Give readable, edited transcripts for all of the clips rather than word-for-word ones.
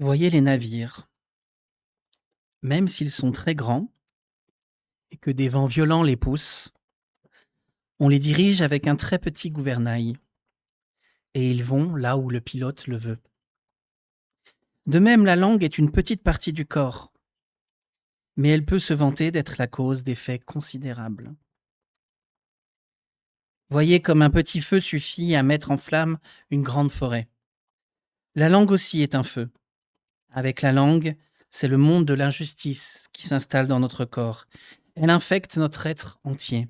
Voyez les navires, même s'ils sont très grands et que des vents violents les poussent, on les dirige avec un très petit gouvernail et ils vont là où le pilote le veut. De même, la langue est une petite partie du corps, mais elle peut se vanter d'être la cause d'effets considérables. Voyez comme un petit feu suffit à mettre en flamme une grande forêt. La langue aussi est un feu. Avec la langue, c'est le monde de l'injustice qui s'installe dans notre corps. Elle infecte notre être entier.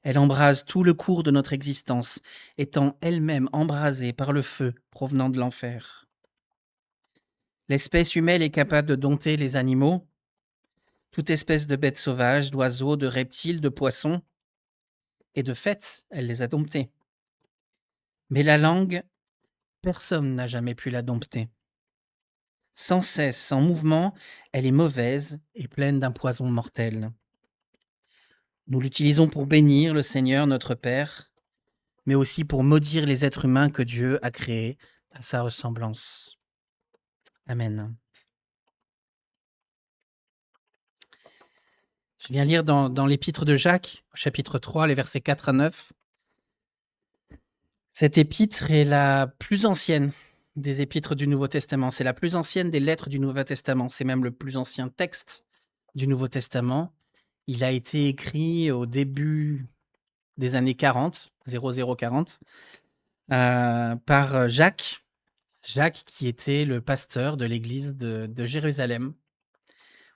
Elle embrase tout le cours de notre existence, étant elle-même embrasée par le feu provenant de l'enfer. L'espèce humaine est capable de dompter les animaux, toute espèce de bêtes sauvages, d'oiseaux, de reptiles, de poissons, et de fait, elle les a domptés. Mais la langue, personne n'a jamais pu la dompter. Sans cesse, sans mouvement, elle est mauvaise et pleine d'un poison mortel. Nous l'utilisons pour bénir le Seigneur notre Père, mais aussi pour maudire les êtres humains que Dieu a créés à sa ressemblance. Amen. Je viens lire dans l'épître de Jacques, au chapitre 3, les versets 4 à 9. Cette épître est la plus ancienne des épîtres du Nouveau Testament. C'est la plus ancienne des lettres du Nouveau Testament. C'est même le plus ancien texte du Nouveau Testament. Il a été écrit au début des années 40, 0040, par Jacques. Jacques qui était le pasteur de l'église de Jérusalem,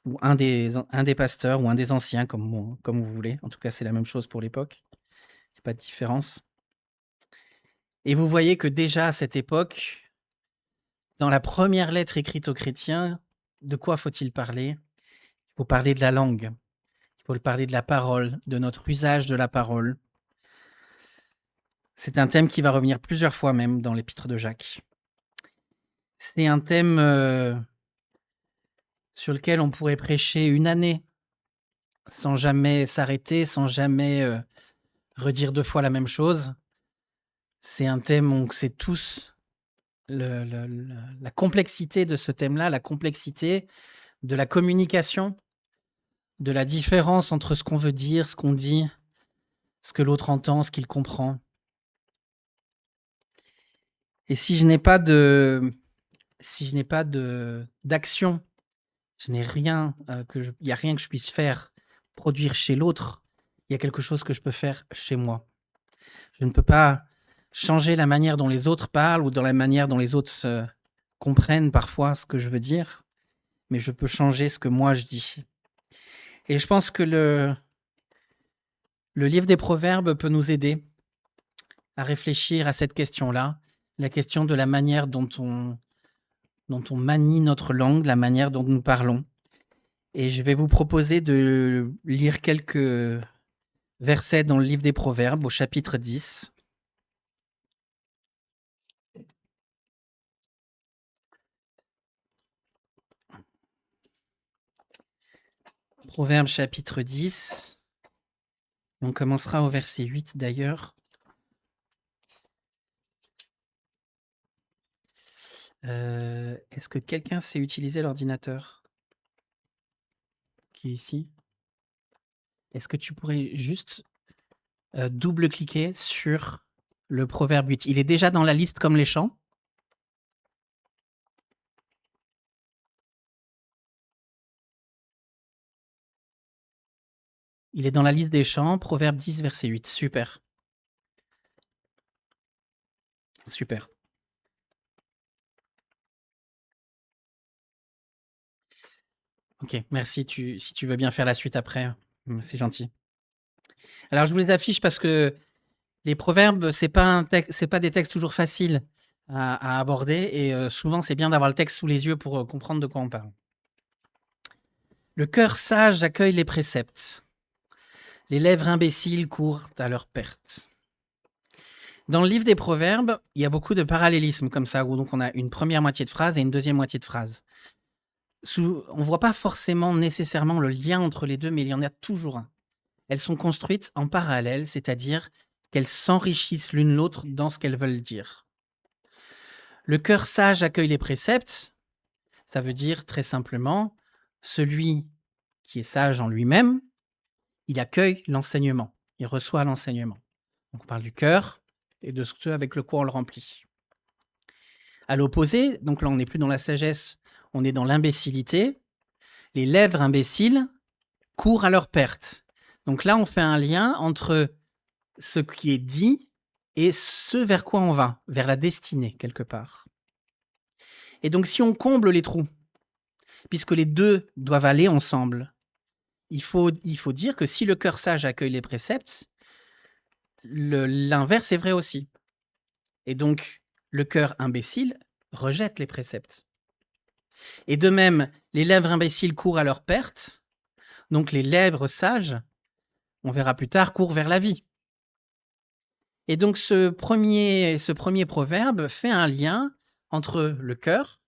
ou un des pasteurs, ou un des anciens, comme vous voulez. En tout cas, c'est la même chose pour l'époque. Il n'y a pas de différence. Et vous voyez que déjà à cette époque, dans la première lettre écrite aux chrétiens, de quoi faut-il parler? Il faut parler de la langue. Il faut parler de la parole, de notre usage de la parole. C'est un thème qui va revenir plusieurs fois même dans l'épître de Jacques. C'est un thème sur lequel on pourrait prêcher une année sans jamais s'arrêter, sans jamais redire deux fois la même chose. C'est un thème où on sait tous la complexité de ce thème-là, la complexité de la communication, de la différence entre ce qu'on veut dire, ce qu'on dit, ce que l'autre entend, ce qu'il comprend. Et si je n'ai pas d'action, je n'ai rien, il n'y a rien que je puisse faire, produire chez l'autre, il y a quelque chose que je peux faire chez moi. Je ne peux pas changer la manière dont les autres parlent ou dans la manière dont les autres comprennent parfois ce que je veux dire, mais je peux changer ce que moi je dis. Et je pense que le livre des Proverbes peut nous aider à réfléchir à cette question-là, la question de la manière dont on manie notre langue, la manière dont nous parlons. Et je vais vous proposer de lire quelques versets dans le livre des Proverbes, au chapitre 10. Proverbes chapitre 10. On commencera au verset 8 d'ailleurs. Est-ce que quelqu'un sait utiliser l'ordinateur qui est ici? Est-ce que tu pourrais juste double-cliquer sur le proverbe 8? Il est déjà dans la liste comme les chants. Il est dans la liste des chants, proverbe 10, verset 8. Super. Super. Ok, merci. Si tu veux bien faire la suite après, c'est gentil. Alors, je vous les affiche parce que les proverbes, c'est pas des textes toujours faciles à aborder et souvent, c'est bien d'avoir le texte sous les yeux pour comprendre de quoi on parle. Le cœur sage accueille les préceptes. Les lèvres imbéciles courent à leur perte. Dans le livre des Proverbes, il y a beaucoup de parallélismes comme ça, où donc on a une première moitié de phrase et une deuxième moitié de phrase. On ne voit pas forcément nécessairement le lien entre les deux, mais il y en a toujours un. Elles sont construites en parallèle, c'est-à-dire qu'elles s'enrichissent l'une l'autre dans ce qu'elles veulent dire. Le cœur sage accueille les préceptes. Ça veut dire très simplement, celui qui est sage en lui-même, il accueille l'enseignement, il reçoit l'enseignement. Donc on parle du cœur et de ce avec le quoi on le remplit. À l'opposé, donc là on n'est plus dans la sagesse, on est dans l'imbécilité. Les lèvres imbéciles courent à leur perte. Donc là on fait un lien entre ce qui est dit et ce vers quoi on va, vers la destinée quelque part. Et donc si on comble les trous, puisque les deux doivent aller ensemble, il faut dire que si le cœur sage accueille les préceptes, l'inverse est vrai aussi. Et donc, le cœur imbécile rejette les préceptes. Et de même, les lèvres imbéciles courent à leur perte, donc les lèvres sages, on verra plus tard, courent vers la vie. Et donc ce premier proverbe fait un lien entre le cœur,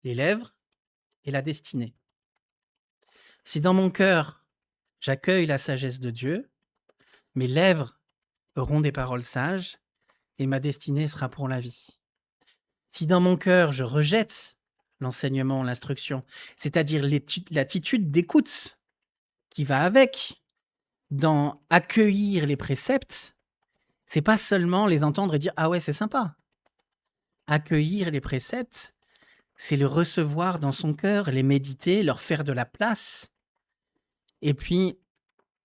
les lèvres et la destinée. Si dans mon cœur, j'accueille la sagesse de Dieu, mes lèvres auront des paroles sages et ma destinée sera pour la vie. Si dans mon cœur, je rejette l'enseignement, l'instruction, c'est-à-dire l'attitude d'écoute qui va avec, dans accueillir les préceptes, c'est pas seulement les entendre et dire « Ah ouais, c'est sympa ». Accueillir les préceptes, c'est le recevoir dans son cœur, les méditer, leur faire de la place, et puis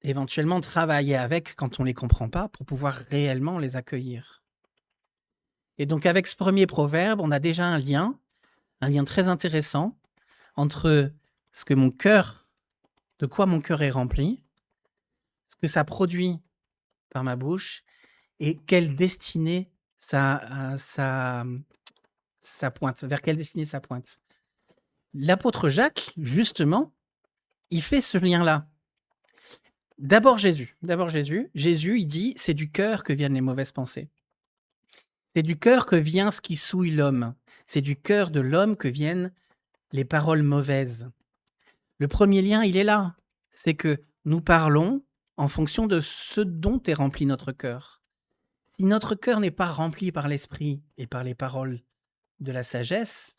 éventuellement travailler avec quand on ne les comprend pas pour pouvoir réellement les accueillir. Et donc avec ce premier proverbe, on a déjà un lien très intéressant entre ce que mon cœur, de quoi mon cœur est rempli, ce que ça produit par ma bouche et quelle destinée ça pointe, vers quelle destinée ça pointe. L'apôtre Jacques, justement, il fait ce lien-là. D'abord Jésus, il dit, c'est du cœur que viennent les mauvaises pensées. C'est du cœur que vient ce qui souille l'homme. C'est du cœur de l'homme que viennent les paroles mauvaises. Le premier lien, il est là. C'est que nous parlons en fonction de ce dont est rempli notre cœur. Si notre cœur n'est pas rempli par l'esprit et par les paroles de la sagesse,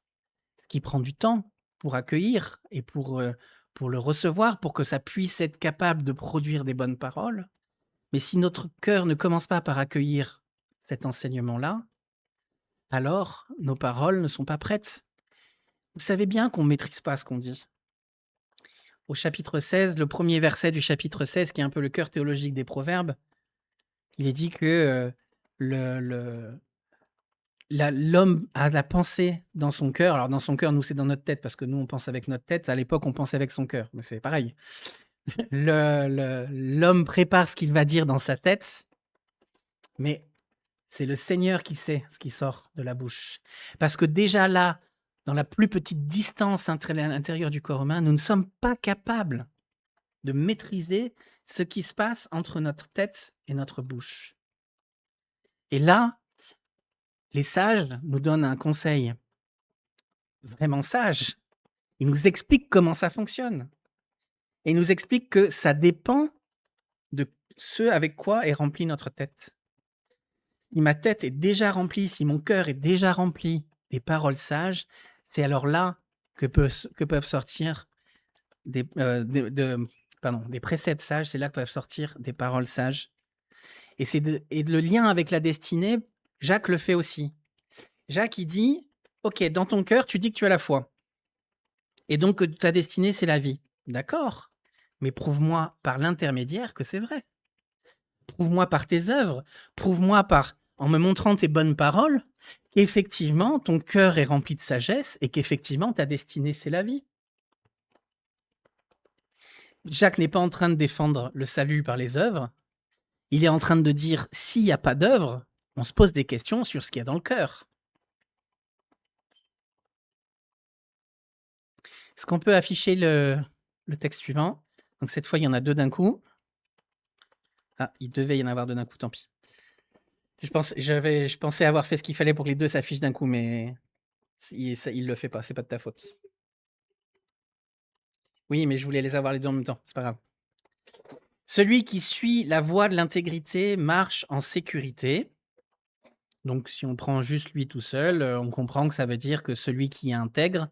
ce qui prend du temps pour accueillir et pour le recevoir, pour que ça puisse être capable de produire des bonnes paroles, mais si notre cœur ne commence pas par accueillir cet enseignement-là, alors nos paroles ne sont pas prêtes. Vous savez bien qu'on ne maîtrise pas ce qu'on dit. Au chapitre 16, le premier verset du chapitre 16, qui est un peu le cœur théologique des Proverbes, il est dit que l'homme a la pensée dans son cœur. Alors dans son cœur, nous c'est dans notre tête, parce que nous on pense avec notre tête. À l'époque, on pensait avec son cœur, mais c'est pareil. L'homme prépare ce qu'il va dire dans sa tête, mais c'est le Seigneur qui sait ce qui sort de la bouche. Parce que déjà là, dans la plus petite distance à l'intérieur du corps humain, nous ne sommes pas capables de maîtriser ce qui se passe entre notre tête et notre bouche. Et là, les sages nous donnent un conseil vraiment sage. Ils nous expliquent comment ça fonctionne. Et ils nous expliquent que ça dépend de ce avec quoi est remplie notre tête. Si ma tête est déjà remplie, si mon cœur est déjà rempli des paroles sages, c'est alors là que peuvent sortir des préceptes sages, c'est là que peuvent sortir des paroles sages. Et le lien avec la destinée, Jacques le fait aussi. Jacques, il dit, ok, dans ton cœur, tu dis que tu as la foi. Et donc que ta destinée, c'est la vie. D'accord, mais prouve-moi par l'intermédiaire que c'est vrai. Prouve-moi par tes œuvres, prouve-moi en me montrant tes bonnes paroles, qu'effectivement, ton cœur est rempli de sagesse et qu'effectivement, ta destinée, c'est la vie. Jacques n'est pas en train de défendre le salut par les œuvres. Il est en train de dire, s'il n'y a pas d'œuvre, on se pose des questions sur ce qu'il y a dans le cœur. Est-ce qu'on peut afficher le texte suivant? Donc cette fois, il y en a deux d'un coup. Ah, il devait y en avoir deux d'un coup, tant pis. Je pensais avoir fait ce qu'il fallait pour que les deux s'affichent d'un coup, mais il le fait pas, c'est pas de ta faute. Oui, mais je voulais les avoir les deux en même temps, c'est pas grave. Celui qui suit la voie de l'intégrité marche en sécurité. Donc si on prend juste lui tout seul, on comprend que ça veut dire que celui qui est intègre,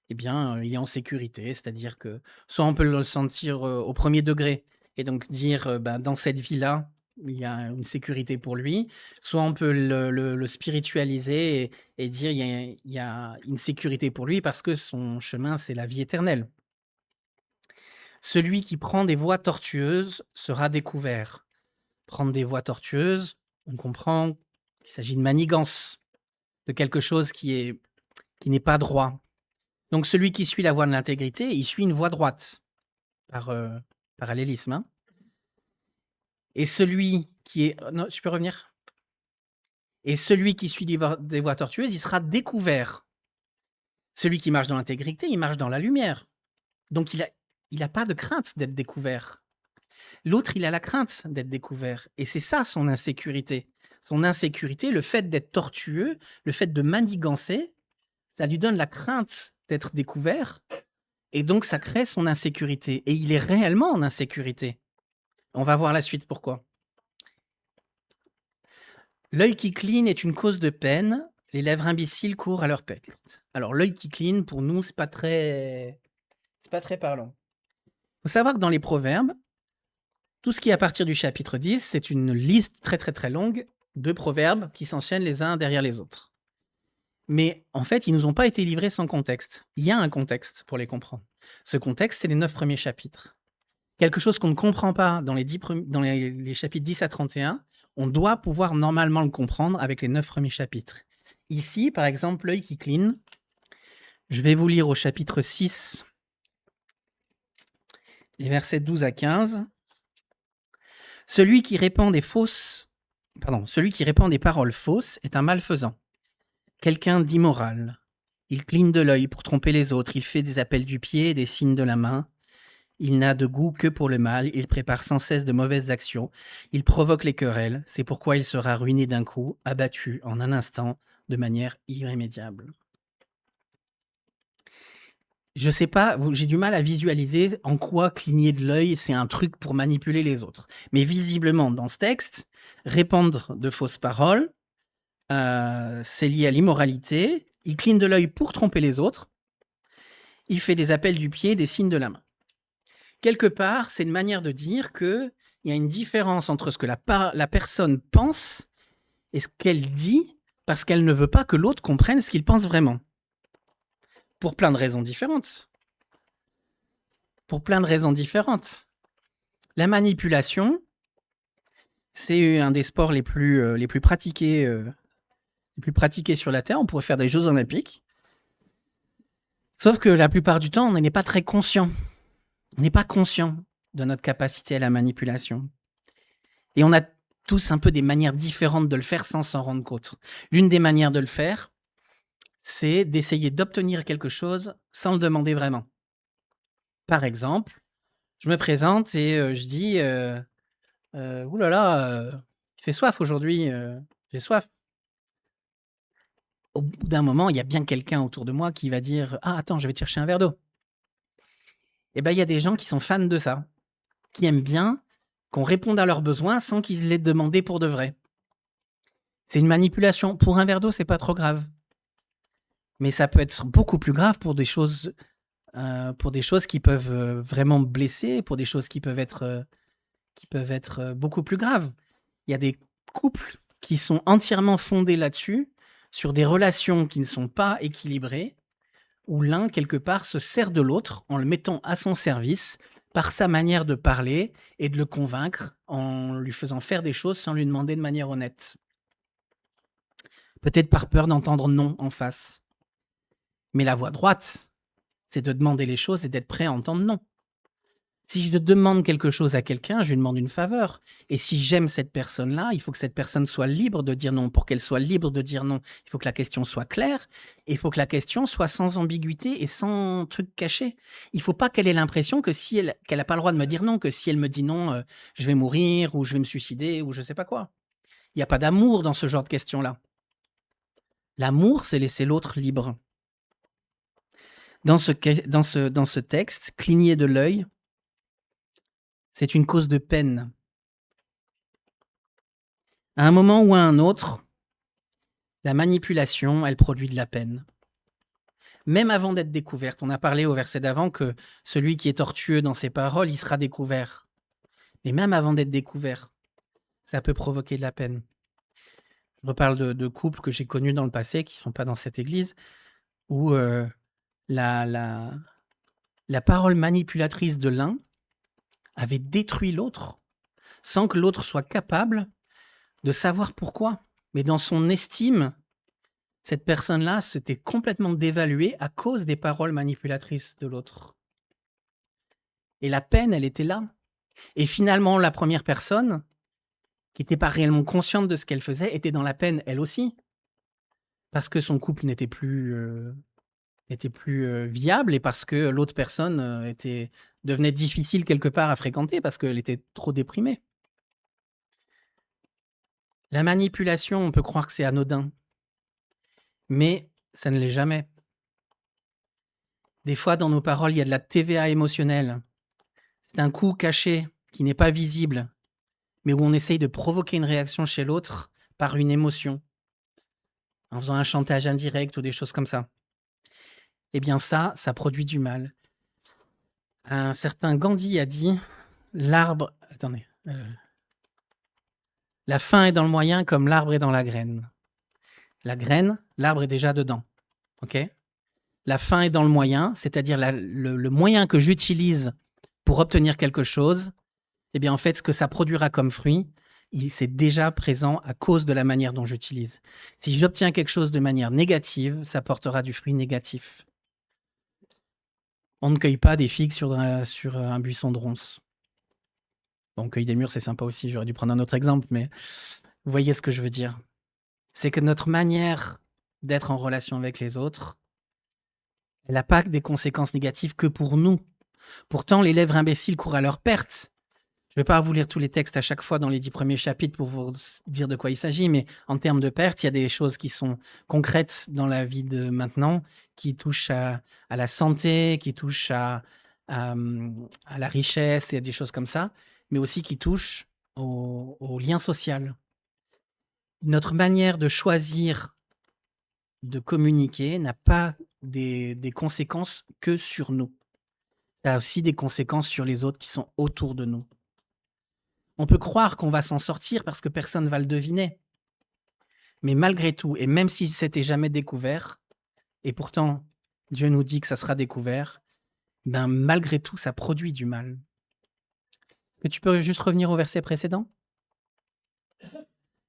eh bien, il est en sécurité. C'est-à-dire que soit on peut le sentir, au premier degré et donc dire, bah, dans cette vie-là, il y a une sécurité pour lui, soit on peut le spiritualiser et dire il y a une sécurité pour lui parce que son chemin, c'est la vie éternelle. Celui qui prend des voies tortueuses sera découvert. Prendre des voies tortueuses, on comprend qu'il s'agit de manigance, de quelque chose qui n'est pas droit. Donc celui qui suit la voie de l'intégrité, il suit une voie droite, par parallélisme, hein. Et celui qui est... Non, tu peux revenir? Et celui qui suit des voies tortueuses, il sera découvert. Celui qui marche dans l'intégrité, il marche dans la lumière. Donc il a pas de crainte d'être découvert. L'autre, il a la crainte d'être découvert. Et c'est ça son insécurité. Son insécurité, le fait d'être tortueux, le fait de manigancer, ça lui donne la crainte d'être découvert. Et donc, ça crée son insécurité. Et il est réellement en insécurité. On va voir la suite pourquoi. L'œil qui cligne est une cause de peine. Les lèvres imbéciles courent à leur perte. Alors, l'œil qui cligne, pour nous, c'est pas très parlant. Il faut savoir que dans les proverbes, tout ce qui est à partir du chapitre 10, c'est une liste très très très longue de proverbes qui s'enchaînent les uns derrière les autres. Mais en fait, ils nous ont pas été livrés sans contexte. Il y a un contexte pour les comprendre. Ce contexte, c'est les 9 premiers chapitres. Quelque chose qu'on ne comprend pas dans les chapitres 10 à 31, on doit pouvoir normalement le comprendre avec les 9 premiers chapitres. Ici, par exemple, l'œil qui cligne, je vais vous lire au chapitre 6, les versets 12 à 15. Celui qui répand des paroles fausses est un malfaisant, quelqu'un d'immoral. Il cligne de l'œil pour tromper les autres, il fait des appels du pied et des signes de la main. Il n'a de goût que pour le mal, il prépare sans cesse de mauvaises actions, il provoque les querelles, c'est pourquoi il sera ruiné d'un coup, abattu en un instant, de manière irrémédiable. Je sais pas, j'ai du mal à visualiser en quoi cligner de l'œil, c'est un truc pour manipuler les autres. Mais visiblement, dans ce texte, répandre de fausses paroles, c'est lié à l'immoralité. Il cligne de l'œil pour tromper les autres. Il fait des appels du pied, des signes de la main. Quelque part, c'est une manière de dire qu'il y a une différence entre ce que la personne pense et ce qu'elle dit parce qu'elle ne veut pas que l'autre comprenne ce qu'il pense vraiment. Pour plein de raisons différentes. La manipulation, c'est un des sports les plus pratiqués sur la Terre. On pourrait faire des Jeux olympiques. Sauf que la plupart du temps, on n'est pas très conscient. On n'est pas conscient de notre capacité à la manipulation. Et on a tous un peu des manières différentes de le faire sans s'en rendre compte. L'une des manières de le faire, c'est d'essayer d'obtenir quelque chose sans le demander vraiment. Par exemple, je me présente et je dis ouh là là, il fait soif aujourd'hui, j'ai soif. Au bout d'un moment, il y a bien quelqu'un autour de moi qui va dire ah, attends, je vais te chercher un verre d'eau. Et bien, il y a des gens qui sont fans de ça, qui aiment bien qu'on réponde à leurs besoins sans qu'ils l'aient demandé pour de vrai. C'est une manipulation. Pour un verre d'eau, c'est pas trop grave. Mais ça peut être beaucoup plus grave pour des choses qui peuvent vraiment blesser, pour des choses qui peuvent être beaucoup plus graves. Il y a des couples qui sont entièrement fondés là-dessus, sur des relations qui ne sont pas équilibrées, où l'un, quelque part, se sert de l'autre en le mettant à son service par sa manière de parler et de le convaincre en lui faisant faire des choses sans lui demander de manière honnête. Peut-être par peur d'entendre non en face. Mais la voie droite, c'est de demander les choses et d'être prêt à entendre non. Si je demande quelque chose à quelqu'un, je lui demande une faveur. Et si j'aime cette personne-là, il faut que cette personne soit libre de dire non. Pour qu'elle soit libre de dire non, il faut que la question soit claire. Et il faut que la question soit sans ambiguïté et sans truc caché. Il ne faut pas qu'elle ait l'impression que qu'elle n'a pas le droit de me dire non, que si elle me dit non, je vais mourir ou je vais me suicider ou je ne sais pas quoi. Il n'y a pas d'amour dans ce genre de questions-là. L'amour, c'est laisser l'autre libre. Dans ce texte, cligner de l'œil, c'est une cause de peine. À un moment ou à un autre, la manipulation, elle produit de la peine. même avant d'être découverte. On a parlé au verset d'avant que celui qui est tortueux dans ses paroles, il sera découvert. Mais même avant d'être découvert, ça peut provoquer de la peine. Je reparle de couples que j'ai connus dans le passé, qui ne sont pas dans cette église, où la parole manipulatrice de l'un avait détruit l'autre, sans que l'autre soit capable de savoir pourquoi. Mais dans son estime, cette personne-là s'était complètement dévaluée à cause des paroles manipulatrices de l'autre. Et la peine, elle était là. Et finalement, la première personne, qui n'était pas réellement consciente de ce qu'elle faisait, était dans la peine, elle aussi. Parce que son couple n'était plus viable et parce que l'autre personne devenait difficile quelque part à fréquenter parce qu'elle était trop déprimée. La manipulation, on peut croire que c'est anodin, mais ça ne l'est jamais. Des fois, dans nos paroles, il y a de la TVA émotionnelle. C'est un coup caché qui n'est pas visible, mais où on essaye de provoquer une réaction chez l'autre par une émotion, en faisant un chantage indirect ou des choses comme ça. Eh bien ça produit du mal. Un certain Gandhi a dit « L'arbre... » Attendez. La fin est dans le moyen comme l'arbre est dans la graine. La graine, l'arbre est déjà dedans. Ok ? La fin est dans le moyen, c'est-à-dire le moyen que j'utilise pour obtenir quelque chose, eh bien en fait, ce que ça produira comme fruit, c'est déjà présent à cause de la manière dont j'utilise. Si j'obtiens quelque chose de manière négative, ça portera du fruit négatif. On ne cueille pas des figues sur un buisson de ronces. Bon, on cueille des mûres, c'est sympa aussi, j'aurais dû prendre un autre exemple, mais vous voyez ce que je veux dire. C'est que notre manière d'être en relation avec les autres, elle n'a pas des conséquences négatives que pour nous. Pourtant, les lèvres imbéciles courent à leur perte. Je ne vais pas vous lire tous les textes à chaque fois dans les 10 premiers chapitres pour vous dire de quoi il s'agit, mais en termes de perte, il y a des choses qui sont concrètes dans la vie de maintenant, qui touchent à la santé, qui touchent à la richesse et à des choses comme ça, mais aussi qui touchent au lien social. Notre manière de choisir de communiquer n'a pas des conséquences que sur nous. Ça a aussi des conséquences sur les autres qui sont autour de nous. On peut croire qu'on va s'en sortir parce que personne ne va le deviner. Mais malgré tout, et même si c'était jamais découvert, et pourtant Dieu nous dit que ça sera découvert, ben malgré tout, ça produit du mal. Est-ce que tu peux juste revenir au verset précédent ?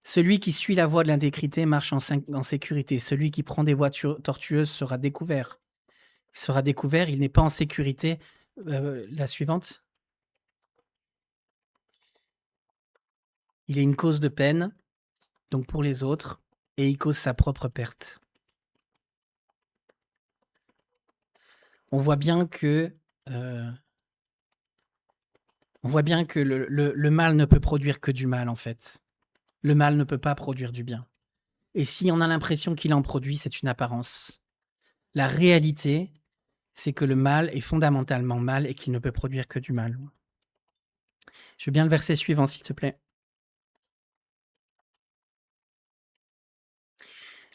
Celui qui suit la voie de l'intégrité marche en sécurité. Celui qui prend des voies tortueuses sera découvert. Il sera découvert, il n'est pas en sécurité. La suivante. Il est une cause de peine, donc pour les autres, et il cause sa propre perte. On voit bien que le mal ne peut produire que du mal, en fait. Le mal ne peut pas produire du bien. Et si on a l'impression qu'il en produit, c'est une apparence. La réalité, c'est que le mal est fondamentalement mal et qu'il ne peut produire que du mal. Je veux bien le verset suivant, s'il te plaît.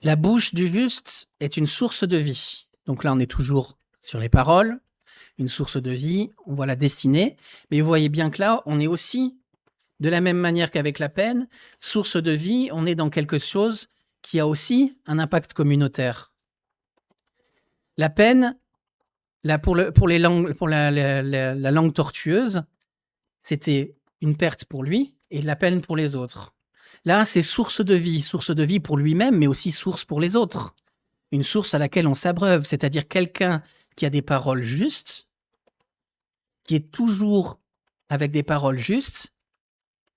La bouche du juste est une source de vie. Donc là, on est toujours sur les paroles, une source de vie, on voit la destinée. Mais vous voyez bien que là, on est aussi, de la même manière qu'avec la peine, source de vie, on est dans quelque chose qui a aussi un impact communautaire. La peine, là, pour la langue tortueuse, c'était une perte pour lui et de la peine pour les autres. Là, c'est source de vie pour lui-même, mais aussi source pour les autres. Une source à laquelle on s'abreuve, c'est-à-dire quelqu'un qui a des paroles justes, qui est toujours avec des paroles justes,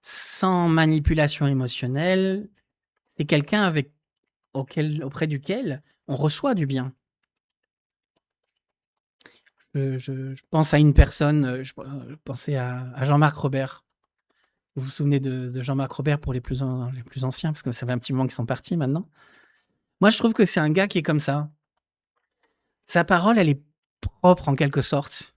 sans manipulation émotionnelle, c'est quelqu'un auprès duquel on reçoit du bien. Je pense à une personne, je pensais à Jean-Marc Robert. Vous vous souvenez de Jean-Marc Robert pour les plus anciens, parce que ça fait un petit moment qu'ils sont partis maintenant. Moi, je trouve que c'est un gars qui est comme ça. Sa parole, elle est propre en quelque sorte.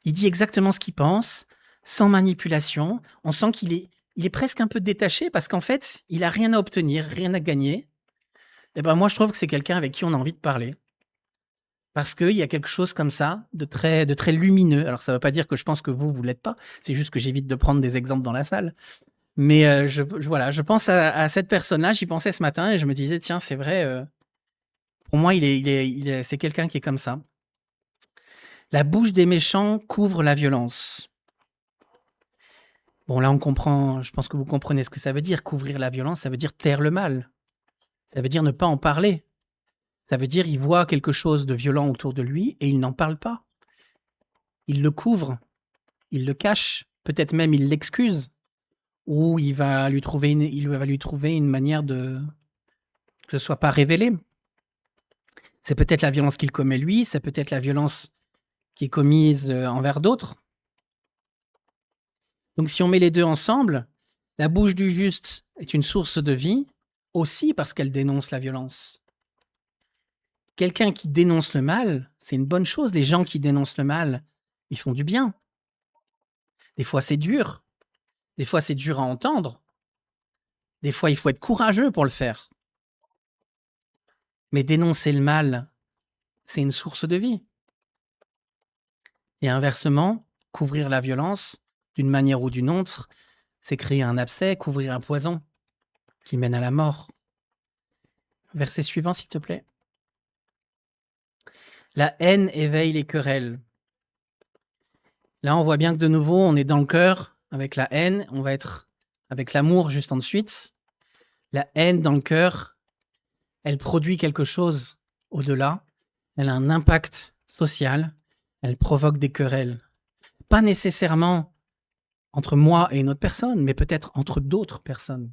Il dit exactement ce qu'il pense, sans manipulation. On sent qu'il est presque un peu détaché parce qu'en fait, il a rien à obtenir, rien à gagner. Et ben moi, je trouve que c'est quelqu'un avec qui on a envie de parler. Parce qu'il y a quelque chose comme ça de très lumineux. Alors ça ne veut pas dire que je pense que vous ne l'êtes pas, c'est juste que j'évite de prendre des exemples dans la salle. Mais voilà, je pense à cette personne-là, j'y pensais ce matin et je me disais, tiens, c'est vrai, pour moi, c'est quelqu'un qui est comme ça. La bouche des méchants couvre la violence. Bon, là, on comprend, je pense que vous comprenez ce que ça veut dire. Couvrir la violence, ça veut dire taire le mal. Ça veut dire ne pas en parler. Ça veut dire il voit quelque chose de violent autour de lui et il n'en parle pas. Il le couvre, il le cache, peut-être même il l'excuse, ou il va lui trouver une manière que ce soit pas révélé. C'est peut-être la violence qu'il commet lui, c'est peut-être la violence qui est commise envers d'autres. Donc si on met les deux ensemble, la bouche du juste est une source de vie, aussi parce qu'elle dénonce la violence. Quelqu'un qui dénonce le mal, c'est une bonne chose. Les gens qui dénoncent le mal, ils font du bien. Des fois, c'est dur. Des fois, c'est dur à entendre. Des fois, il faut être courageux pour le faire. Mais dénoncer le mal, c'est une source de vie. Et inversement, couvrir la violence, d'une manière ou d'une autre, c'est créer un abcès, couvrir un poison qui mène à la mort. Verset suivant, s'il te plaît. La haine éveille les querelles. Là, on voit bien que de nouveau, on est dans le cœur avec la haine. On va être avec l'amour juste ensuite. La haine dans le cœur, elle produit quelque chose au-delà. Elle a un impact social. Elle provoque des querelles. Pas nécessairement entre moi et une autre personne, mais peut-être entre d'autres personnes.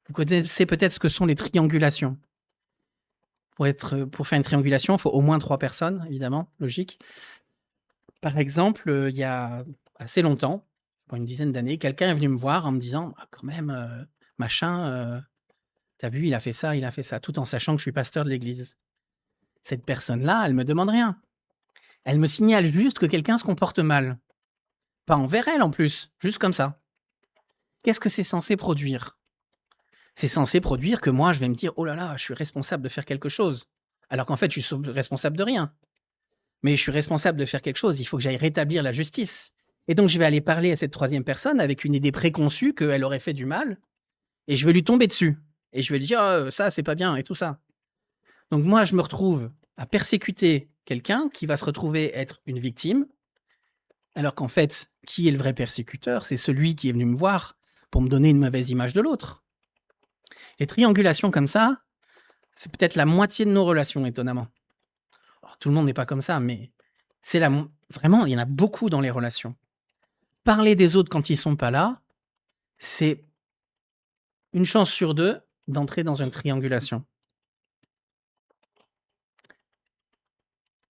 Vous connaissez peut-être ce que sont les triangulations. Pour faire une triangulation, il faut au moins 3 personnes, évidemment, logique. Par exemple, il y a assez longtemps, pas une dizaine d'années, quelqu'un est venu me voir en me disant: «Ah quand même, machin, tu vu, il a fait ça», tout en sachant que je suis pasteur de l'église. Cette personne-là, elle me demande rien. Elle me signale juste que quelqu'un se comporte mal. Pas envers elle en plus, juste comme ça. Qu'est-ce que c'est censé produire? C'est censé produire que moi, je vais me dire: «Oh là là, je suis responsable de faire quelque chose», alors qu'en fait, je suis responsable de rien. Mais je suis responsable de faire quelque chose, il faut que j'aille rétablir la justice. Et donc, je vais aller parler à cette troisième personne avec une idée préconçue qu'elle aurait fait du mal, et je vais lui tomber dessus. Et je vais lui dire: «Ah, ça, c'est pas bien», et tout ça. Donc moi, je me retrouve à persécuter quelqu'un qui va se retrouver être une victime, alors qu'en fait, qui est le vrai persécuteur? C'est celui qui est venu me voir pour me donner une mauvaise image de l'autre. Les triangulations comme ça, c'est peut-être la moitié de nos relations, étonnamment. Alors, tout le monde n'est pas comme ça, mais c'est vraiment, il y en a beaucoup dans les relations. Parler des autres quand ils sont pas là, c'est une chance sur 2 d'entrer dans une triangulation.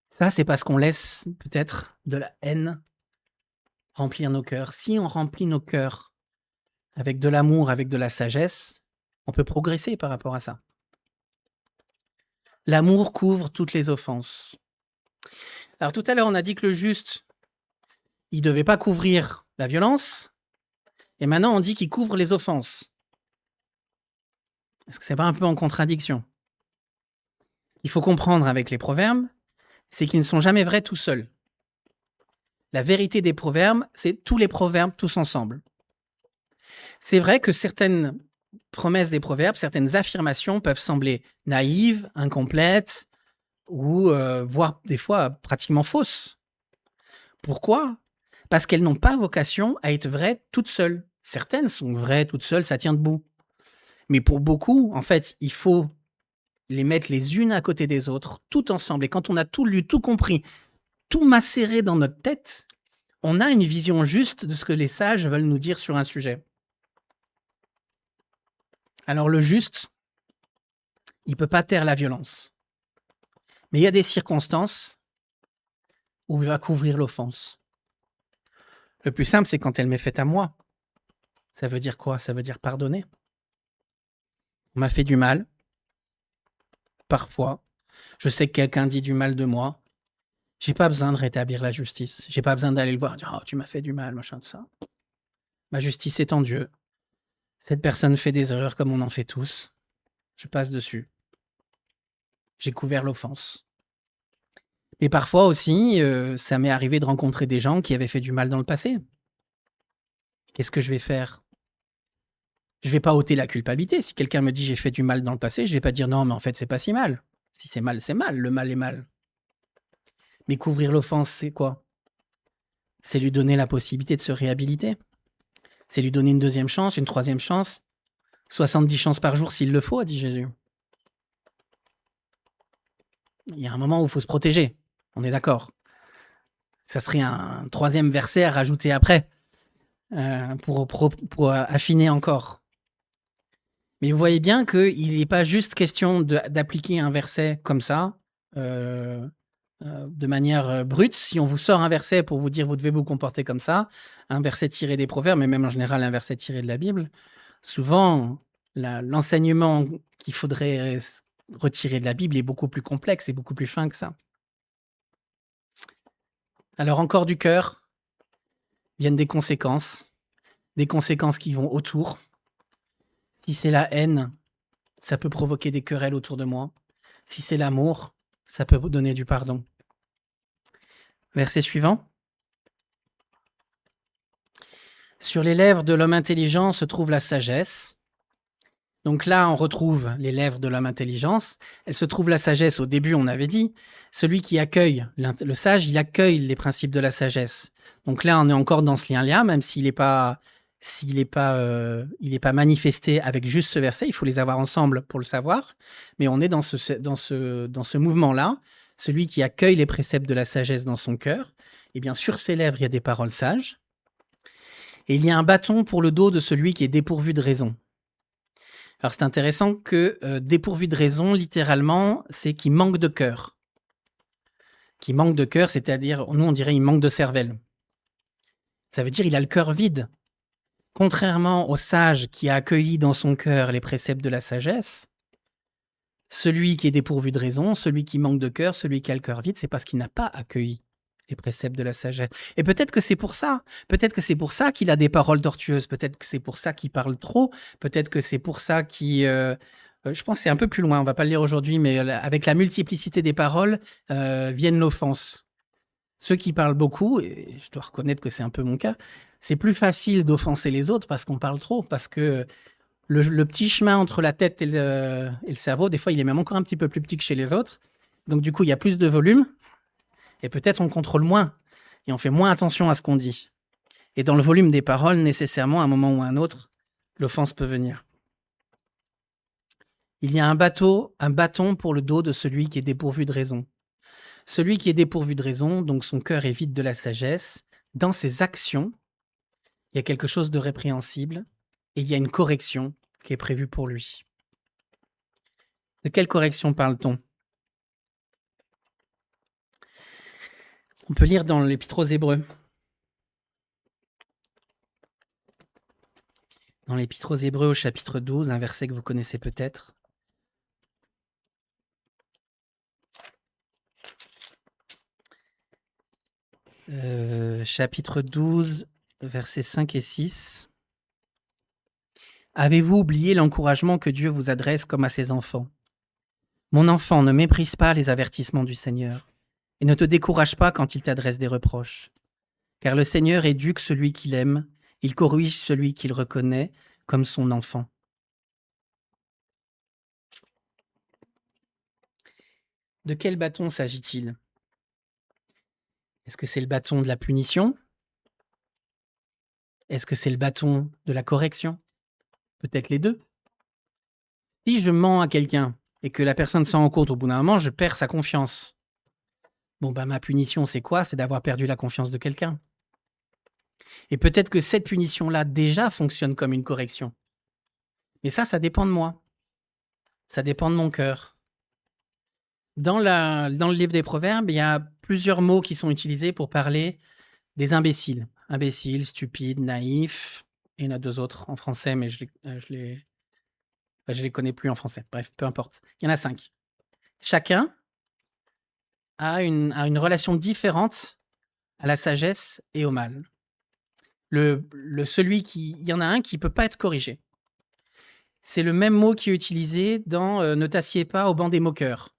Ça, c'est parce qu'on laisse peut-être de la haine remplir nos cœurs. Si on remplit nos cœurs avec de l'amour, avec de la sagesse, on peut progresser par rapport à ça. L'amour couvre toutes les offenses. Alors tout à l'heure, on a dit que le juste, il devait pas couvrir la violence, et maintenant on dit qu'il couvre les offenses. Est-ce que c'est pas un peu en contradiction? Ce qu'il faut comprendre avec les proverbes, c'est qu'ils ne sont jamais vrais tout seuls. La vérité des proverbes, c'est tous les proverbes tous ensemble. C'est vrai que certaines promesses des proverbes, certaines affirmations peuvent sembler naïves, incomplètes, ou voire des fois pratiquement fausses. Pourquoi? Parce qu'elles n'ont pas vocation à être vraies toutes seules. Certaines sont vraies toutes seules, ça tient debout. Mais pour beaucoup, en fait, il faut les mettre les unes à côté des autres, tout ensemble. Et quand on a tout lu, tout compris, tout macéré dans notre tête, on a une vision juste de ce que les sages veulent nous dire sur un sujet. Alors le juste, il ne peut pas taire la violence. Mais il y a des circonstances où il va couvrir l'offense. Le plus simple, c'est quand elle m'est faite à moi. Ça veut dire quoi? Ça veut dire pardonner. On m'a fait du mal. Parfois. Je sais que quelqu'un dit du mal de moi. J'ai pas besoin de rétablir la justice. J'ai pas besoin d'aller le voir et dire: «Oh, tu m'as fait du mal», machin, tout ça. Ma justice est en Dieu. Cette personne fait des erreurs comme on en fait tous. Je passe dessus. J'ai couvert l'offense. Et parfois aussi, ça m'est arrivé de rencontrer des gens qui avaient fait du mal dans le passé. Qu'est-ce que je vais faire? Je vais pas ôter la culpabilité. Si quelqu'un me dit: «J'ai fait du mal dans le passé», je vais pas dire: «Non, mais en fait, c'est pas si mal». Si c'est mal, c'est mal, le mal est mal. Mais couvrir l'offense, c'est quoi? C'est lui donner la possibilité de se réhabiliter. C'est lui donner une 2e chance, une 3e chance, 70 chances par jour s'il le faut, a dit Jésus. Il y a un moment où il faut se protéger, on est d'accord. Ça serait un 3e verset à rajouter après, pour affiner encore. Mais vous voyez bien qu'il n'est pas juste question d'appliquer un verset comme ça, de manière brute. Si on vous sort un verset pour vous dire vous devez vous comporter comme ça, un verset tiré des Proverbes, mais même en général un verset tiré de la Bible, souvent l'enseignement qu'il faudrait retirer de la Bible est beaucoup plus complexe et beaucoup plus fin que ça. Alors encore du cœur viennent des conséquences qui vont autour. Si c'est la haine, ça peut provoquer des querelles autour de moi. Si c'est l'amour, ça peut donner du pardon. Verset suivant. Sur les lèvres de l'homme intelligent se trouve la sagesse. Donc là, on retrouve les lèvres de l'homme intelligence. Elle se trouve la sagesse. Au début, on avait dit, celui qui accueille, le sage, il accueille les principes de la sagesse. Donc là, on est encore dans ce lien-là, même s'il n'est pas manifesté avec juste ce verset. Il faut les avoir ensemble pour le savoir. Mais on est dans ce mouvement-là. Celui qui accueille les préceptes de la sagesse dans son cœur. Et bien, sur ses lèvres, il y a des paroles sages. Et il y a un bâton pour le dos de celui qui est dépourvu de raison. Alors c'est intéressant que dépourvu de raison, littéralement, c'est qu'il manque de cœur. Qui manque de cœur, c'est-à-dire, nous on dirait il manque de cervelle. Ça veut dire il a le cœur vide. Contrairement au sage qui a accueilli dans son cœur les préceptes de la sagesse, celui qui est dépourvu de raison, celui qui manque de cœur, celui qui a le cœur vide, c'est parce qu'il n'a pas accueilli les préceptes de la sagesse. Et peut-être que c'est pour ça. Peut-être que c'est pour ça qu'il a des paroles tortueuses. Peut-être que c'est pour ça qu'il parle trop. Peut-être que c'est pour ça qu'il... je pense que c'est un peu plus loin. On va pas le lire aujourd'hui, mais avec la multiplicité des paroles viennent l'offense. Ceux qui parlent beaucoup, et je dois reconnaître que c'est un peu mon cas, c'est plus facile d'offenser les autres parce qu'on parle trop, parce que le petit chemin entre la tête et le cerveau, des fois, il est même encore un petit peu plus petit que chez les autres. Donc du coup, il y a plus de volume. Et peut-être on contrôle moins et on fait moins attention à ce qu'on dit. Et dans le volume des paroles, nécessairement, à un moment ou à un autre, l'offense peut venir. Il y a un bâton pour le dos de celui qui est dépourvu de raison. Celui qui est dépourvu de raison, donc son cœur est vide de la sagesse, dans ses actions, il y a quelque chose de répréhensible et il y a une correction qui est prévue pour lui. De quelle correction parle-t-on ? On peut lire dans l'Épître aux Hébreux. Dans l'Épître aux Hébreux au chapitre 12, un verset que vous connaissez peut-être. Chapitre 12, versets 5 et 6. Avez-vous oublié l'encouragement que Dieu vous adresse comme à ses enfants ? Mon enfant, ne méprise pas les avertissements du Seigneur et ne te décourage pas quand il t'adresse des reproches. Car le Seigneur éduque celui qu'il aime, il corrige celui qu'il reconnaît comme son enfant. De quel bâton s'agit-il ? Est-ce que c'est le bâton de la punition ? Est-ce que c'est le bâton de la correction ? Peut-être les deux. Si je mens à quelqu'un et que la personne s'en rend compte au bout d'un moment, je perds sa confiance. Bon, ma punition, c'est quoi ? C'est d'avoir perdu la confiance de quelqu'un. Et peut-être que cette punition-là, déjà, fonctionne comme une correction. Mais ça dépend de moi. Ça dépend de mon cœur. Dans le livre des Proverbes, il y a plusieurs mots qui sont utilisés pour parler des imbéciles. Imbéciles, stupides, naïfs. Et il y en a 2 autres en français, mais je les connais plus en français. Bref, peu importe. Il y en a 5. Chacun a une relation différente à la sagesse et au mal. Il y en a un qui peut pas être corrigé. C'est le même mot qui est utilisé dans ne t'assieds pas au banc des moqueurs.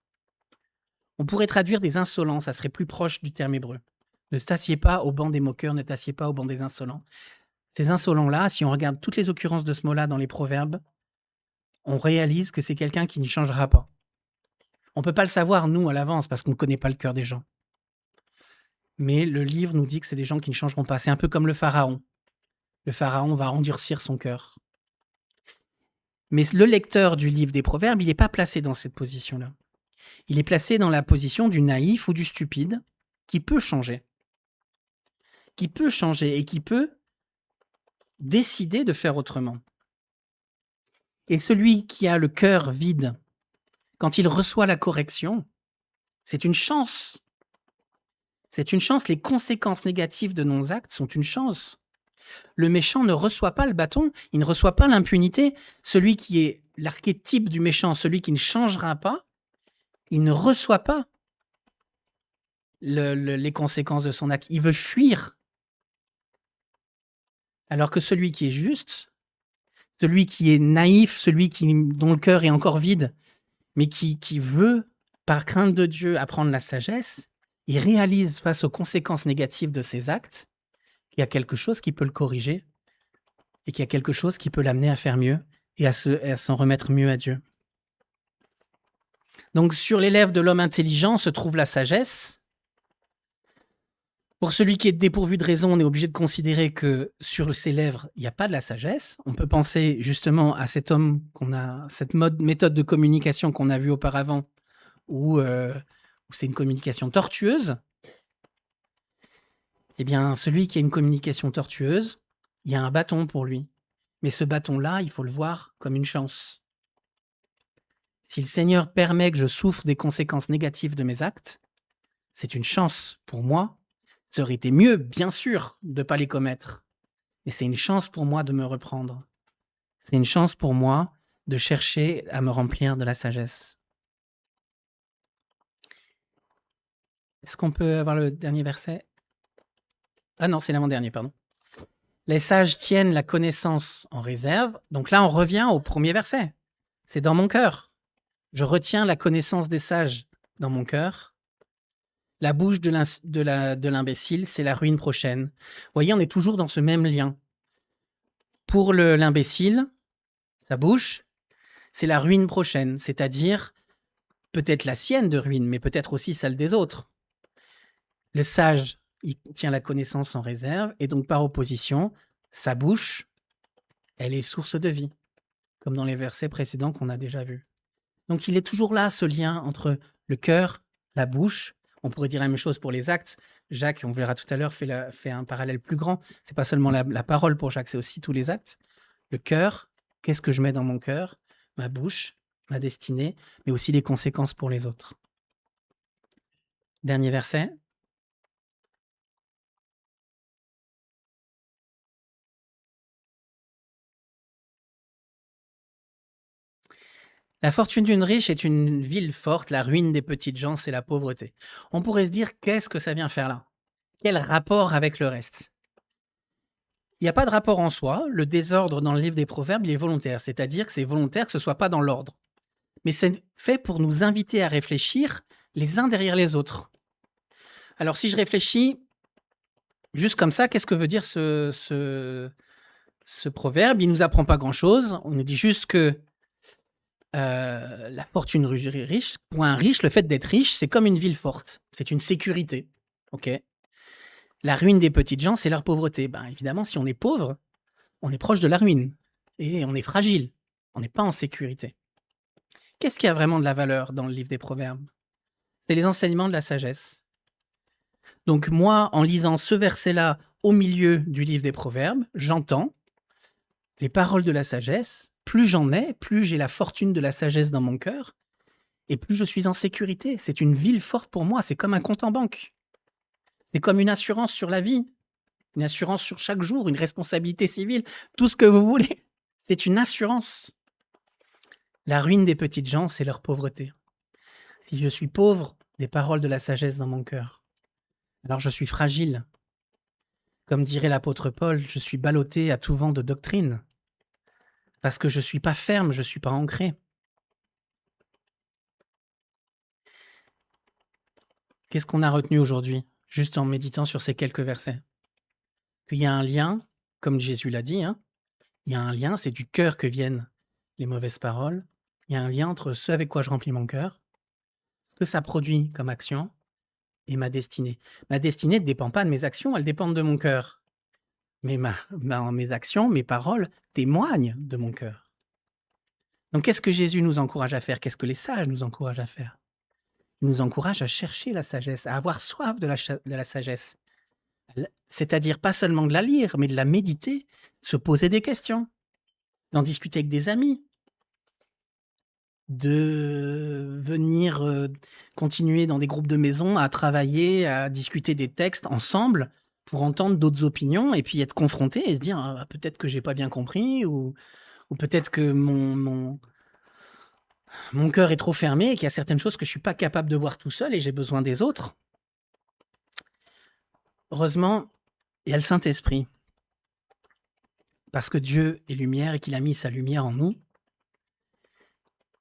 On pourrait traduire des insolents, ça serait plus proche du terme hébreu. Ne t'assieds pas au banc des moqueurs, ne t'assieds pas au banc des insolents. Ces insolents-là, si on regarde toutes les occurrences de ce mot-là dans les proverbes, on réalise que c'est quelqu'un qui ne changera pas. On ne peut pas le savoir, nous, à l'avance, parce qu'on ne connaît pas le cœur des gens. Mais le livre nous dit que c'est des gens qui ne changeront pas. C'est un peu comme le pharaon. Le pharaon va endurcir son cœur. Mais le lecteur du livre des proverbes, il n'est pas placé dans cette position-là. Il est placé dans la position du naïf ou du stupide qui peut changer. Qui peut changer et qui peut décider de faire autrement. Et celui qui a le cœur vide, quand il reçoit la correction, c'est une chance. C'est une chance. Les conséquences négatives de nos actes sont une chance. Le méchant ne reçoit pas le bâton, il ne reçoit pas l'impunité. Celui qui est l'archétype du méchant, celui qui ne changera pas, il ne reçoit pas les conséquences de son acte. Il veut fuir. Alors que celui qui est juste, celui qui est naïf, celui dont le cœur est encore vide, mais qui veut, par crainte de Dieu, apprendre la sagesse, il réalise face aux conséquences négatives de ses actes qu'il y a quelque chose qui peut le corriger et qu'il y a quelque chose qui peut l'amener à faire mieux et à s'en remettre mieux à Dieu. Donc sur les lèvres de l'homme intelligent se trouve la sagesse. Pour celui qui est dépourvu de raison, on est obligé de considérer que sur ses lèvres, il n'y a pas de la sagesse. On peut penser justement à cet homme cette méthode de communication qu'on a vue auparavant, où c'est une communication tortueuse. Eh bien, celui qui a une communication tortueuse, il y a un bâton pour lui. Mais ce bâton-là, il faut le voir comme une chance. Si le Seigneur permet que je souffre des conséquences négatives de mes actes, c'est une chance pour moi. Ça aurait été mieux, bien sûr, de ne pas les commettre. Mais c'est une chance pour moi de me reprendre. C'est une chance pour moi de chercher à me remplir de la sagesse. Est-ce qu'on peut avoir le dernier verset? Ah non, c'est l'avant-dernier, pardon. Les sages tiennent la connaissance en réserve. Donc là, on revient au premier verset. C'est dans mon cœur. Je retiens la connaissance des sages dans mon cœur. La bouche de l'imbécile, c'est la ruine prochaine. Vous voyez, on est toujours dans ce même lien. Pour l'imbécile, sa bouche, c'est la ruine prochaine, c'est-à-dire peut-être la sienne de ruine, mais peut-être aussi celle des autres. Le sage, il tient la connaissance en réserve, et donc par opposition, sa bouche, elle est source de vie, comme dans les versets précédents qu'on a déjà vus. Donc il est toujours là, ce lien entre le cœur, la bouche. On pourrait dire la même chose pour les actes. Jacques, on verra tout à l'heure, fait un parallèle plus grand. C'est pas seulement la parole pour Jacques, c'est aussi tous les actes. Le cœur, qu'est-ce que je mets dans mon cœur? Ma bouche, ma destinée, mais aussi les conséquences pour les autres. Dernier verset. La fortune d'une riche est une ville forte, la ruine des petites gens, c'est la pauvreté. On pourrait se dire, qu'est-ce que ça vient faire là? Quel rapport avec le reste? Il n'y a pas de rapport en soi. Le désordre dans le livre des Proverbes, il est volontaire. C'est-à-dire que c'est volontaire que ce ne soit pas dans l'ordre. Mais c'est fait pour nous inviter à réfléchir les uns derrière les autres. Alors si je réfléchis juste comme ça, qu'est-ce que veut dire ce proverbe? Il ne nous apprend pas grand-chose. On nous dit juste que la fortune riche, pour un riche, le fait d'être riche, c'est comme une ville forte. C'est une sécurité. Ok. La ruine des petites gens, c'est leur pauvreté. Ben, évidemment, si on est pauvre, on est proche de la ruine. Et on est fragile. On n'est pas en sécurité. Qu'est-ce qui a vraiment de la valeur dans le livre des Proverbes? C'est les enseignements de la sagesse. Donc moi, en lisant ce verset-là au milieu du livre des Proverbes, j'entends les paroles de la sagesse. Plus j'en ai, plus j'ai la fortune de la sagesse dans mon cœur, et plus je suis en sécurité. C'est une ville forte pour moi. C'est comme un compte en banque. C'est comme une assurance sur la vie, une assurance sur chaque jour, une responsabilité civile, tout ce que vous voulez. C'est une assurance. La ruine des petites gens, c'est leur pauvreté. Si je suis pauvre, des paroles de la sagesse dans mon cœur, alors je suis fragile. Comme dirait l'apôtre Paul, je suis ballotté à tout vent de doctrine, parce que je ne suis pas ferme, je ne suis pas ancré. Qu'est-ce qu'on a retenu aujourd'hui, juste en méditant sur ces quelques versets? Qu'il y a un lien, comme Jésus l'a dit, hein, il y a un lien, c'est du cœur que viennent les mauvaises paroles. Il y a un lien entre ce avec quoi je remplis mon cœur, ce que ça produit comme action et ma destinée. Ma destinée ne dépend pas de mes actions, elle dépend de mon cœur. Mais mes actions, mes paroles témoignent de mon cœur. Donc qu'est-ce que Jésus nous encourage à faire? Qu'est-ce que les sages nous encouragent à faire? Ils nous encouragent à chercher la sagesse, à avoir soif de la sagesse. C'est-à-dire pas seulement de la lire, mais de la méditer, de se poser des questions, d'en discuter avec des amis, de venir continuer dans des groupes de maison à travailler, à discuter des textes ensemble pour entendre d'autres opinions et puis être confronté et se dire ah, peut-être que j'ai pas bien compris ou peut-être que mon cœur est trop fermé et qu'il y a certaines choses que je suis pas capable de voir tout seul et j'ai besoin des autres. Heureusement, il y a le Saint-Esprit. Parce que Dieu est lumière et qu'il a mis sa lumière en nous.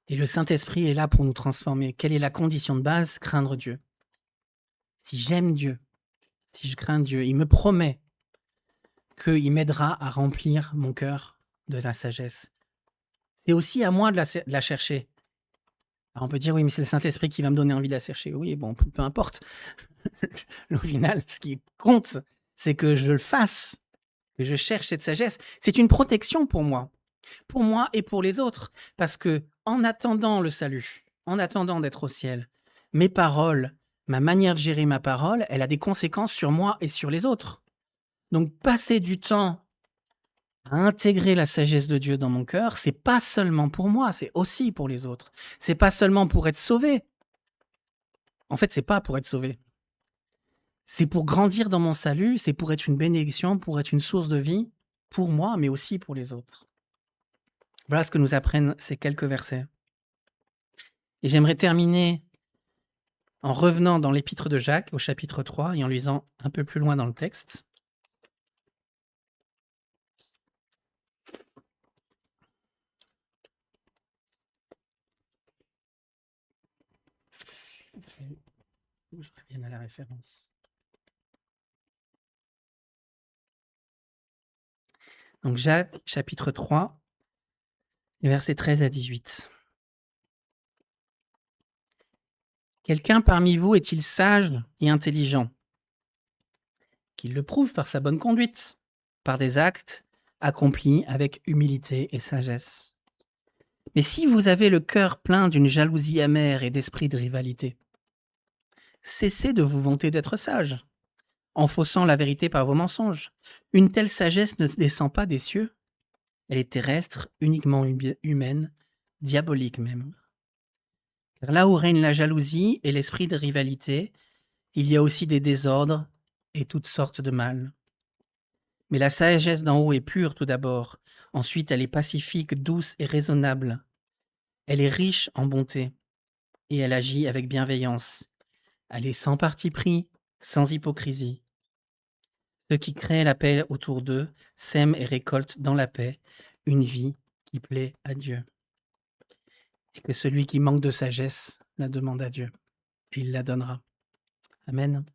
Et le Saint-Esprit est là pour nous transformer. Quelle est la condition de base? Craindre Dieu. Si j'aime Dieu, si je crains Dieu, il me promet qu'il m'aidera à remplir mon cœur de la sagesse. C'est aussi à moi de la chercher. Alors on peut dire, oui, mais c'est le Saint-Esprit qui va me donner envie de la chercher. Oui, bon, peu importe. Au final, ce qui compte, c'est que je le fasse, que je cherche cette sagesse. C'est une protection pour moi et pour les autres. Parce que en attendant le salut, en attendant d'être au ciel, mes paroles, ma manière de gérer ma parole, elle a des conséquences sur moi et sur les autres. Donc passer du temps à intégrer la sagesse de Dieu dans mon cœur, c'est pas seulement pour moi, c'est aussi pour les autres. C'est pas seulement pour être sauvé. En fait, c'est pas pour être sauvé. C'est pour grandir dans mon salut, c'est pour être une bénédiction, pour être une source de vie, pour moi, mais aussi pour les autres. Voilà ce que nous apprennent ces quelques versets. Et j'aimerais terminer en revenant dans l'épître de Jacques, au chapitre 3, et en lisant un peu plus loin dans le texte. Je reviens à la référence. Donc Jacques, chapitre 3, versets 13 à 18. Quelqu'un parmi vous est-il sage et intelligent? Qu'il le prouve par sa bonne conduite, par des actes accomplis avec humilité et sagesse. Mais si vous avez le cœur plein d'une jalousie amère et d'esprit de rivalité, cessez de vous vanter d'être sage, en faussant la vérité par vos mensonges. Une telle sagesse ne descend pas des cieux. Elle est terrestre, uniquement humaine, diabolique même. Car là où règne la jalousie et l'esprit de rivalité, il y a aussi des désordres et toutes sortes de mal. Mais la sagesse d'en haut est pure tout d'abord. Ensuite, elle est pacifique, douce et raisonnable. Elle est riche en bonté et elle agit avec bienveillance. Elle est sans parti pris, sans hypocrisie. Ceux qui créent la paix autour d'eux sèment et récoltent dans la paix une vie qui plaît à Dieu. Et que celui qui manque de sagesse la demande à Dieu, et il la donnera. Amen.